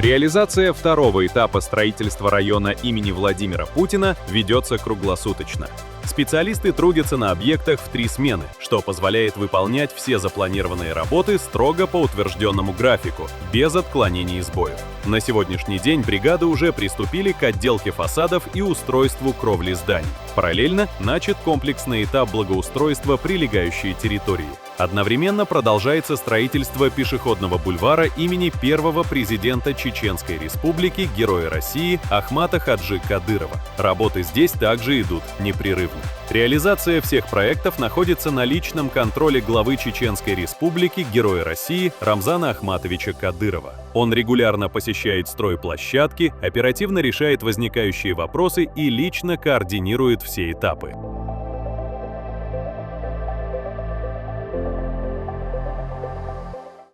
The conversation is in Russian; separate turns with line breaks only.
Реализация второго этапа строительства района имени Владимира Путина ведется круглосуточно. Специалисты трудятся на объектах в 3 смены, что позволяет выполнять все запланированные работы строго по утвержденному графику, без отклонений и сбоев. На сегодняшний день бригады уже приступили к отделке фасадов и устройству кровли зданий. Параллельно начат комплексный этап благоустройства прилегающей территории. Одновременно продолжается строительство пешеходного бульвара имени первого президента Чеченской Республики, Героя России Ахмата Хаджи Кадырова. Работы здесь также идут непрерывно. Реализация всех проектов находится на личном контроле главы Чеченской Республики, Героя России Рамзана Ахматовича Кадырова. Он регулярно посещает стройплощадки, оперативно решает возникающие вопросы и лично координирует все этапы.